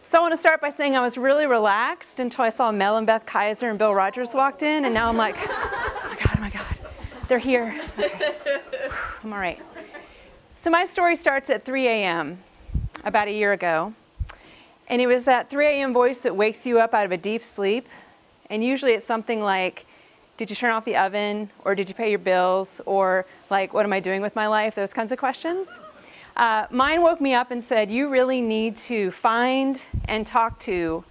So I want to start by saying I was really relaxed until I saw Mel and Beth Kaiser and Bill Rogers walked in, and now I'm like, oh my God, they're here. Okay. I'm all right. So my story starts at 3 a.m. about a year ago, and it was that 3 a.m. voice that wakes you up out of a deep sleep, and usually it's something like, did you turn off the oven, or did you pay your bills, or like, what am I doing with my life, those kinds of questions. Mine woke me up and said, you really need to find and talk to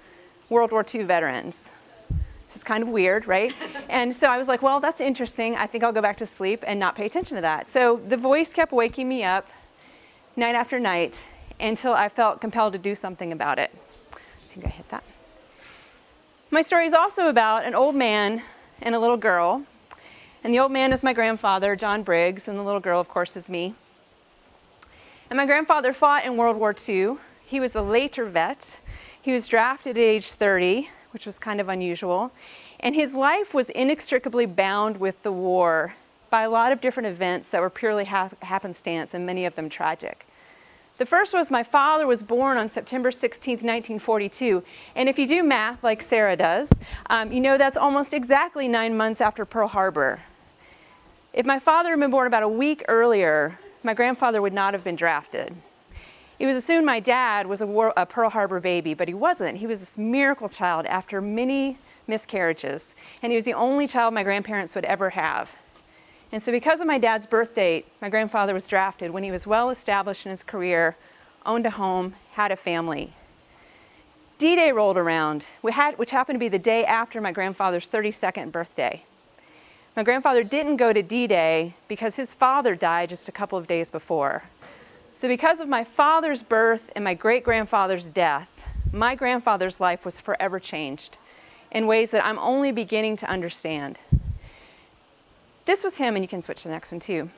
World War II veterans. This is kind of weird, right? And so I was like, well, that's interesting. I think I'll go back to sleep and not pay attention to that. So the voice kept waking me up night after night until I felt compelled to do something about it. So you gotta hit that. My story is also about an old man and a little girl. And the old man is my grandfather, John Briggs, and the little girl, of course, is me. And my grandfather fought in World War II. He was a later vet. He was drafted at age 30, which was kind of unusual. And his life was inextricably bound with the war by a lot of different events that were purely happenstance, and many of them tragic. The first was my father was born on September 16th, 1942. And if you do math like Sarah does, you know that's almost exactly 9 months after Pearl Harbor. If my father had been born about a week earlier, my grandfather would not have been drafted. It was assumed my dad was a Pearl Harbor baby, but he wasn't. He was this miracle child after many miscarriages, and he was the only child my grandparents would ever have. And so because of my dad's birth date, my grandfather was drafted when he was well established in his career, owned a home, had a family. D-Day rolled around, which happened to be the day after my grandfather's 32nd birthday. My grandfather didn't go to D-Day because his father died just a couple of days before. So because of my father's birth and my great-grandfather's death, my grandfather's life was forever changed in ways that I'm only beginning to understand. This was him, and you can switch to the next one too.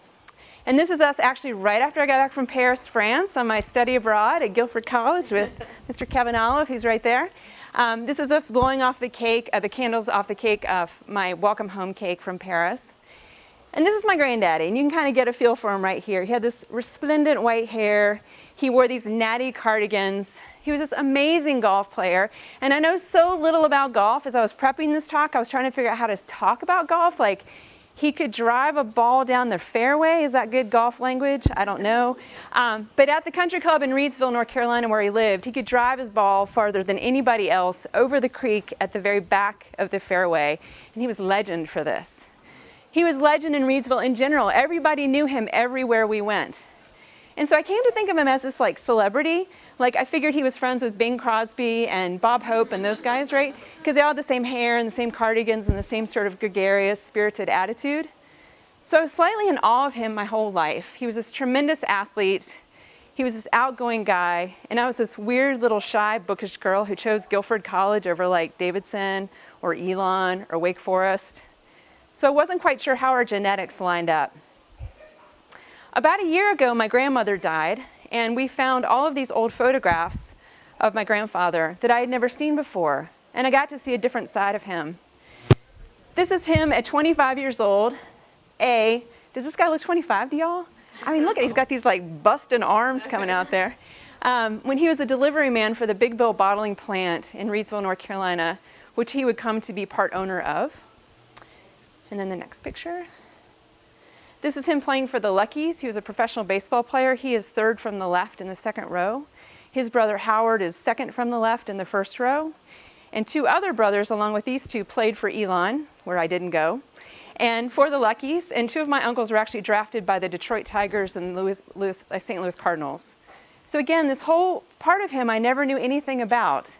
And this is us actually right after I got back from Paris, France, on my study abroad at Guilford College with Mr. Kevin Olive, who's right there. This is us blowing off the cake, the candles off the cake of my welcome home cake from Paris. And this is my granddaddy, and you can kind of get a feel for him right here. He had this resplendent white hair. He wore these natty cardigans. He was this amazing golf player. And I know so little about golf. As I was prepping this talk, I was trying to figure out how to talk about golf. Like, he could drive a ball down the fairway. Is that good golf language? I don't know. But at the country club in Reidsville, North Carolina, where he lived, he could drive his ball farther than anybody else over the creek at the very back of the fairway. And he was legend for this. He was legend in Reidsville in general. Everybody knew him everywhere we went. And so I came to think of him as this like celebrity. Like I figured he was friends with Bing Crosby and Bob Hope and those guys, right? Because they all had the same hair and the same cardigans and the same sort of gregarious, spirited attitude. So I was slightly in awe of him my whole life. He was this tremendous athlete. He was this outgoing guy. And I was this weird little shy, bookish girl who chose Guilford College over like Davidson or Elon or Wake Forest. So I wasn't quite sure how our genetics lined up. About a year ago, my grandmother died, and we found all of these old photographs of my grandfather that I had never seen before, and I got to see a different side of him. This is him at 25 years old. Does this guy look 25 to y'all? I mean, look at, he's got these like busted arms coming out there. When he was a delivery man for the Big Bill bottling plant in Reidsville, North Carolina, which he would come to be part owner of. And then the next picture. This is him playing for the Luckies. He was a professional baseball player. He is third from the left in the second row. His brother Howard is second from the left in the first row. And two other brothers, along with these two, played for Elon, where I didn't go, and for the Luckies. And two of my uncles were actually drafted by the Detroit Tigers and St. Louis Cardinals. So again, this whole part of him I never knew anything about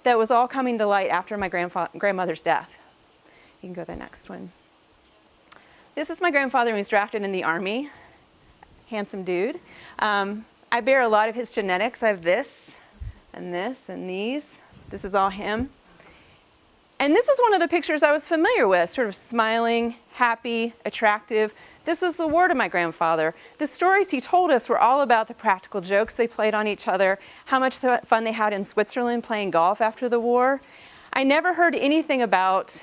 that was all coming to light after my grandmother's death. You can go to the next one. This is my grandfather when he was drafted in the Army. Handsome dude. I bear a lot of his genetics. I have this and these. This is all him. And this is one of the pictures I was familiar with, sort of smiling, happy, attractive. This was the ward of my grandfather. The stories he told us were all about the practical jokes they played on each other, how much fun they had in Switzerland playing golf after the war. I never heard anything about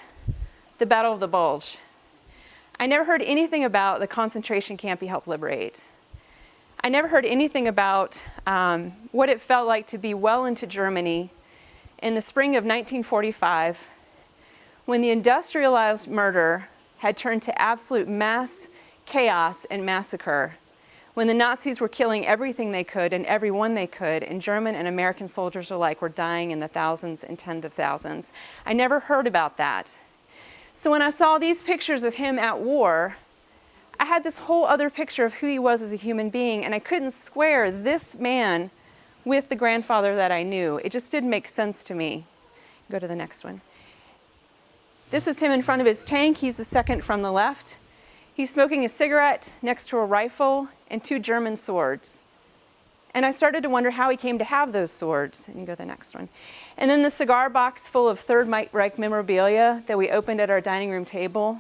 the Battle of the Bulge. I never heard anything about the concentration camp he helped liberate. I never heard anything about what it felt like to be well into Germany in the spring of 1945, when the industrialized murder had turned to absolute mass chaos and massacre, when the Nazis were killing everything they could and everyone they could, and German and American soldiers alike were dying in the thousands and tens of thousands. I never heard about that. So when I saw these pictures of him at war, I had this whole other picture of who he was as a human being, and I couldn't square this man with the grandfather that I knew. It just didn't make sense to me. Go to the next one. This is him in front of his tank. He's the second from the left. He's smoking a cigarette next to a rifle and 2 German swords. And I started to wonder how he came to have those swords. And you can go to the next one. And then the cigar box full of Third Reich memorabilia that we opened at our dining room table.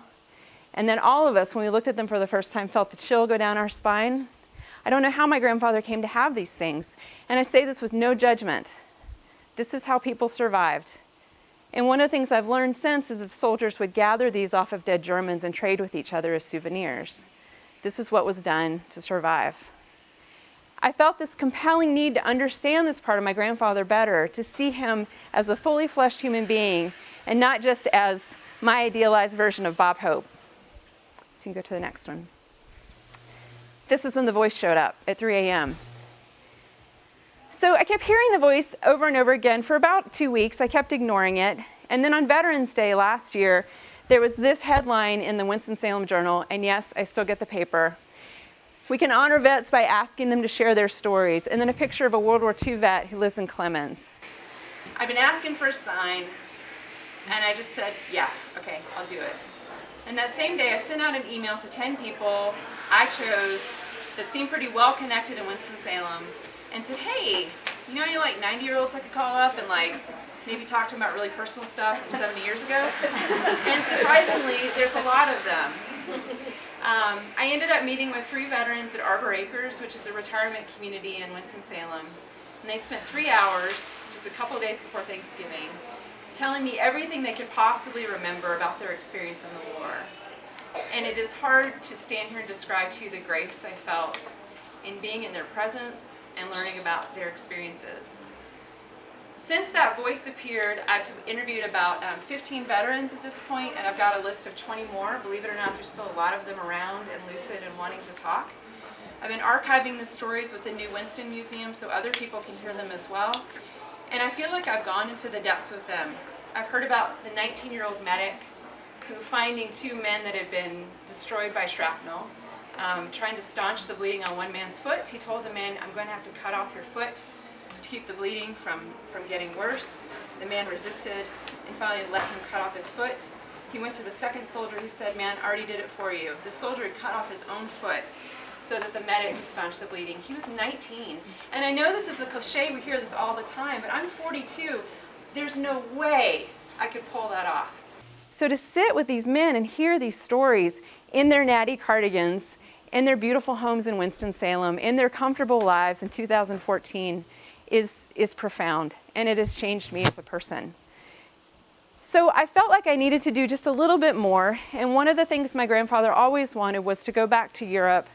And then all of us, when we looked at them for the first time, felt the chill go down our spine. I don't know how my grandfather came to have these things. And I say this with no judgment. This is how people survived. And one of the things I've learned since is that the soldiers would gather these off of dead Germans and trade with each other as souvenirs. This is what was done to survive. I felt this compelling need to understand this part of my grandfather better, to see him as a fully fleshed human being and not just as my idealized version of Bob Hope. So you can go to the next one. This is when the voice showed up at 3 a.m. So I kept hearing the voice over and over again for about 2 weeks. I kept ignoring it. And then on Veterans Day last year, there was this headline in the Winston-Salem Journal, and yes, I still get the paper. We can honor vets by asking them to share their stories. And then a picture of a World War II vet who lives in Clemens. I've been asking for a sign, and I just said, yeah, okay, I'll do it. And that same day, I sent out an email to 10 people I chose that seemed pretty well connected in Winston-Salem, and said, hey, you know any like 90-year-olds I could call up and like maybe talk to them about really personal stuff from 70 years ago? And surprisingly, there's a lot of them. I ended up meeting with 3 veterans at Arbor Acres, which is a retirement community in Winston-Salem. And they spent 3 hours, just a couple of days before Thanksgiving, telling me everything they could possibly remember about their experience in the war. And it is hard to stand here and describe to you the grace I felt in being in their presence and learning about their experiences. Since that voice appeared, I've interviewed about 15 veterans at this point, and I've got a list of 20 more. Believe it or not, there's still a lot of them around and lucid and wanting to talk. I've been archiving the stories with the new Winston Museum so other people can hear them as well. And I feel like I've gone into the depths with them. I've heard about the 19-year-old medic who, finding 2 men that had been destroyed by shrapnel, trying to staunch the bleeding on one man's foot, he told the man, I'm going to have to cut off your foot to keep the bleeding from getting worse. The man resisted and finally let him cut off his foot. He went to the second soldier who said, man, I already did it for you. The soldier had cut off his own foot so that the medic could staunch the bleeding. He was 19. And I know this is a cliche, we hear this all the time, but I'm 42. There's no way I could pull that off. So to sit with these men and hear these stories in their natty cardigans, in their beautiful homes in Winston-Salem, in their comfortable lives in 2014 is profound, and it has changed me as a person. So I felt like I needed to do just a little bit more, and one of the things my grandfather always wanted was to go back to Europe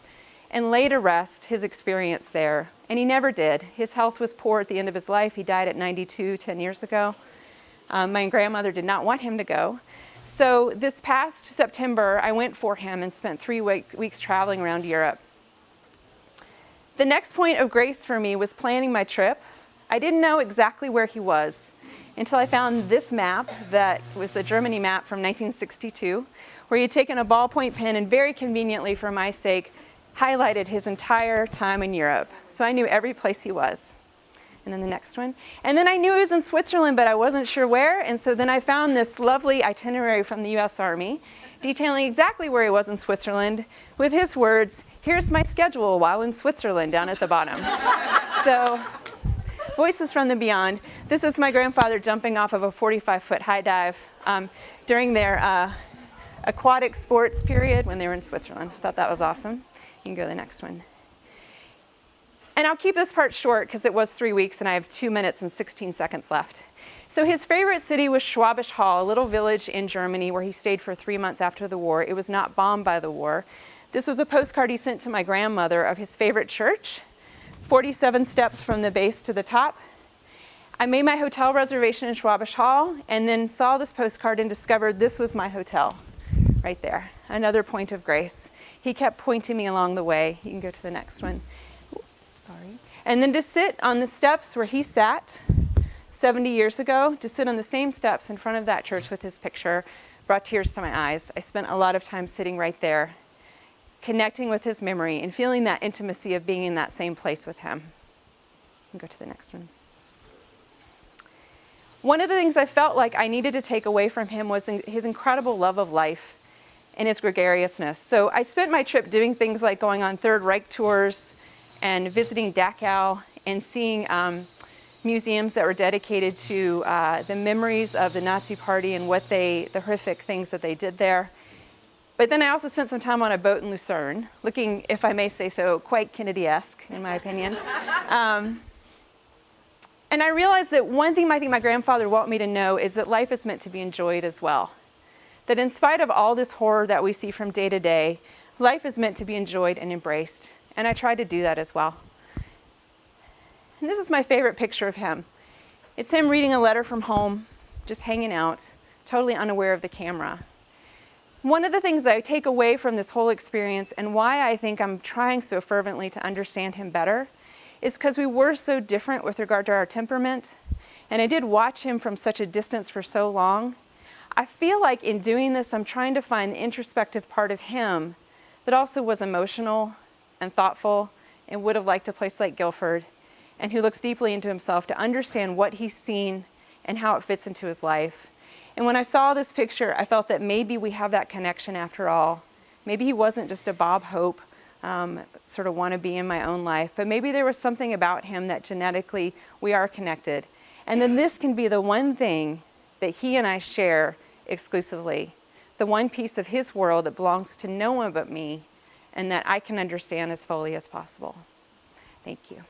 and lay to rest his experience there, and he never did. His health was poor at the end of his life. He died at 92, 10 years ago. My grandmother did not want him to go. So this past September, I went for him and spent 3 weeks traveling around Europe. The next point of grace for me was planning my trip. I didn't know exactly where he was until I found this map that was the Germany map from 1962, where he had taken a ballpoint pen and very conveniently, for my sake, highlighted his entire time in Europe. So I knew every place he was. And then the next one. And then I knew he was in Switzerland, but I wasn't sure where. And so then I found this lovely itinerary from the US Army detailing exactly where he was in Switzerland with his words, here's my schedule while in Switzerland, down at the bottom. So, voices from the beyond. This is my grandfather jumping off of a 45-foot high dive during their aquatic sports period when they were in Switzerland. I thought that was awesome. You can go to the next one. And I'll keep this part short because it was 3 weeks and I have 2 minutes and 16 seconds left. So his favorite city was Schwabisch Hall, a little village in Germany where he stayed for 3 months after the war. It was not bombed by the war. This was a postcard he sent to my grandmother of his favorite church, 47 steps from the base to the top. I made my hotel reservation in Schwabish Hall and then saw this postcard and discovered this was my hotel right there. Another point of grace. He kept pointing me along the way. You can go to the next one. Sorry. And then to sit on the steps where he sat 70 years ago, to sit on the same steps in front of that church with his picture, brought tears to my eyes. I spent a lot of time sitting right there, connecting with his memory and feeling that intimacy of being in that same place with him. You can go to the next one. One of the things I felt like I needed to take away from him was his incredible love of life and his gregariousness. So I spent my trip doing things like going on Third Reich tours and visiting Dachau and seeing museums that were dedicated to the memories of the Nazi Party and the horrific things that they did there. But then I also spent some time on a boat in Lucerne, looking, if I may say so, quite Kennedy-esque, in my opinion. And I realized that one thing I think my grandfather wanted me to know is that life is meant to be enjoyed as well. That in spite of all this horror that we see from day to day, life is meant to be enjoyed and embraced. And I tried to do that as well. And this is my favorite picture of him. It's him reading a letter from home, just hanging out, totally unaware of the camera. One of the things that I take away from this whole experience and why I think I'm trying so fervently to understand him better is because we were so different with regard to our temperament. And I did watch him from such a distance for so long. I feel like in doing this, I'm trying to find the introspective part of him that also was emotional and thoughtful and would have liked a place like Guilford, and who looks deeply into himself to understand what he's seen and how it fits into his life. And when I saw this picture, I felt that maybe we have that connection after all. Maybe he wasn't just a Bob Hope, sort of wannabe in my own life, but maybe there was something about him that genetically we are connected. And then this can be the one thing that he and I share exclusively, the one piece of his world that belongs to no one but me and that I can understand as fully as possible. Thank you.